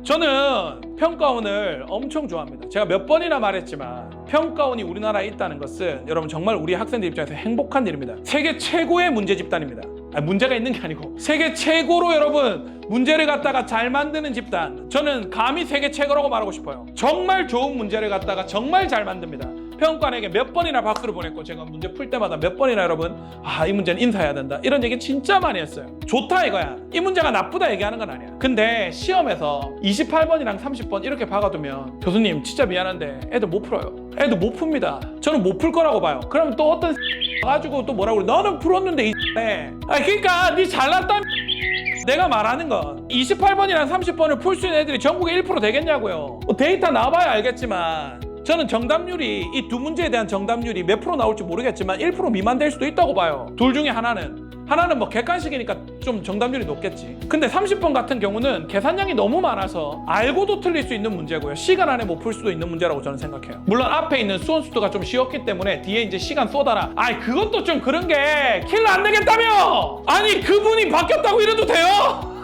저는 평가원을 엄청 좋아합니다. 제가 몇 번이나 말했지만 평가원이 우리나라에 있다는 것은 여러분 정말 우리 학생들 입장에서 행복한 일입니다. 세계 최고의 문제 집단입니다. 문제가 있는 게 아니고 세계 최고로 여러분 문제를 갖다가 잘 만드는 집단. 저는 감히 세계 최고라고 말하고 싶어요. 정말 좋은 문제를 갖다가 정말 잘 만듭니다. 평가원에게 몇 번이나 박수를 보냈고 제가 문제 풀 때마다 몇 번이나 여러분 이 문제는 인사해야 된다 이런 얘기 진짜 많이 했어요. 좋다 이거야. 이 문제가 나쁘다 얘기하는 건 아니야. 근데 시험에서 28번이랑 30번 이렇게 박아두면 교수님 진짜 미안한데 애들 못 풀어요. 애들 못 풉니다. 저는 못 풀 거라고 봐요. 그럼 또 어떤 가지고 또 뭐라고 그래. 너는 풀었는데 그러니까 니 잘났다. 내가 말하는 건 28번이랑 30번을 풀 수 있는 애들이 전국에 1% 되겠냐고요. 데이터 나와봐야 알겠지만 저는 정답률이 이 두 문제에 대한 정답률이 몇 프로 나올지 모르겠지만 1% 미만 될 수도 있다고 봐요. 둘 중에 하나는 뭐 객관식이니까 좀 정답률이 높겠지. 근데 30번 같은 경우는 계산량이 너무 많아서 알고도 틀릴 수 있는 문제고요. 시간 안에 못 풀 수도 있는 문제라고 저는 생각해요. 물론 앞에 있는 수원수도가 좀 쉬웠기 때문에 뒤에 이제 시간 쏟아라. 그것도 좀 그런 게 킬러 안 되겠다며. 아니 그분이 바뀌었다고 이래도 돼요?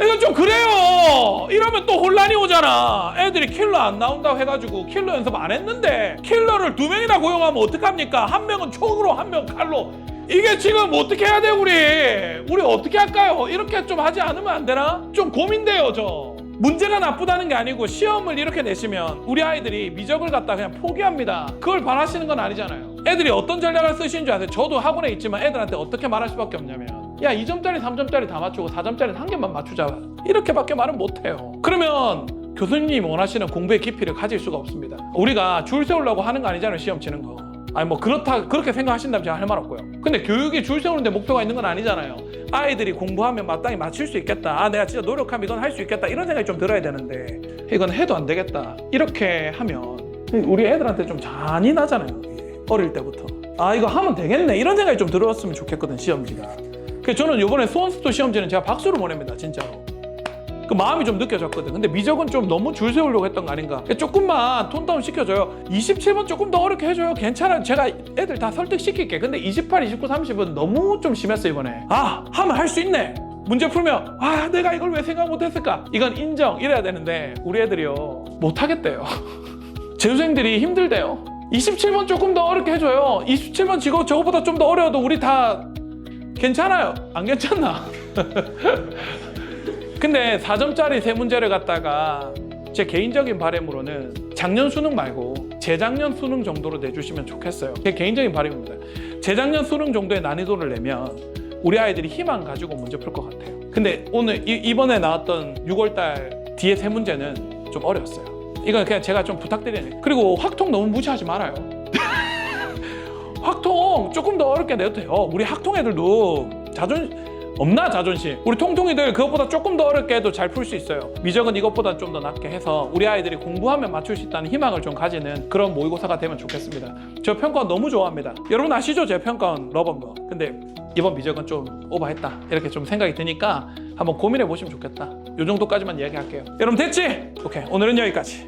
이건 좀 그래요. 이러면 또 혼란이 오잖아. 애들이 킬러 안 나온다고 해가지고 킬러 연습 안 했는데 킬러를 2명이나 고용하면 어떡합니까? 한 명은 총으로 한 명 칼로. 이게 지금 어떻게 해야 돼 우리 어떻게 할까요? 이렇게 좀 하지 않으면 안 되나? 좀 고민돼요 저. 문제가 나쁘다는 게 아니고 시험을 이렇게 내시면 우리 아이들이 미적을 갖다 그냥 포기합니다. 그걸 바라시는 건 아니잖아요. 애들이 어떤 전략을 쓰시는 줄 아세요? 저도 학원에 있지만 애들한테 어떻게 말할 수밖에 없냐면 야 2점짜리 3점짜리 다 맞추고 4점짜리 한 개만 맞추자 이렇게밖에 말은 못해요. 그러면 교수님이 원하시는 공부의 깊이를 가질 수가 없습니다. 우리가 줄 세우려고 하는 거 아니잖아요. 시험 치는 거. 그렇게 생각하신다면 제가 할 말 없고요. 근데 교육이 줄 세우는데 목표가 있는 건 아니잖아요. 아이들이 공부하면 마땅히 맞출 수 있겠다. 내가 진짜 노력하면 이건 할 수 있겠다. 이런 생각이 좀 들어야 되는데 이건 해도 안 되겠다. 이렇게 하면 우리 애들한테 좀 잔인하잖아요. 어릴 때부터. 이거 하면 되겠네. 이런 생각이 좀 들었으면 좋겠거든 시험지가. 그래서 저는 이번에 수원수도 시험지는 제가 박수를 보냅니다. 진짜로. 그 마음이 좀 느껴졌거든. 근데 미적은 좀 너무 줄 세우려고 했던 거 아닌가. 조금만 톤다운 시켜줘요. 27번 조금 더 어렵게 해줘요. 괜찮아요. 제가 애들 다 설득시킬게. 근데 28, 29, 30은 너무 좀 심했어 이번에. 하면 할 수 있네. 문제 풀면 내가 이걸 왜 생각 못했을까. 이건 인정 이래야 되는데 우리 애들이요 못하겠대요. 재수생들이 힘들대요. 27번 조금 더 어렵게 해줘요. 27번 저거보다 좀 더 어려워도 우리 다 괜찮아요. 안 괜찮나? 근데 4점짜리 세 문제를 갖다가 제 개인적인 바람으로는 작년 수능 말고 재작년 수능 정도로 내주시면 좋겠어요. 제 개인적인 바람입니다. 재작년 수능 정도의 난이도를 내면 우리 아이들이 희망 가지고 문제 풀 것 같아요. 근데 오늘 이번에 나왔던 6월달 뒤에 세 문제는 좀 어려웠어요. 이건 그냥 제가 좀 부탁드리는. 그리고 확통 너무 무시하지 말아요. 확통 조금 더 어렵게 내도 돼요. 우리 확통 애들도 자존심. 우리 통통이들 그것보다 조금 더 어렵게 해도 잘 풀 수 있어요. 미적은 이것보다 좀 더 낮게 해서 우리 아이들이 공부하면 맞출 수 있다는 희망을 좀 가지는 그런 모의고사가 되면 좋겠습니다. 저 평가원 너무 좋아합니다. 여러분 아시죠? 제 평가원 러버인 거. 근데 이번 미적은 좀 오버했다 이렇게 좀 생각이 드니까 한번 고민해 보시면 좋겠다. 이 정도까지만 이야기할게요. 여러분 됐지? 오케이, 오늘은 여기까지.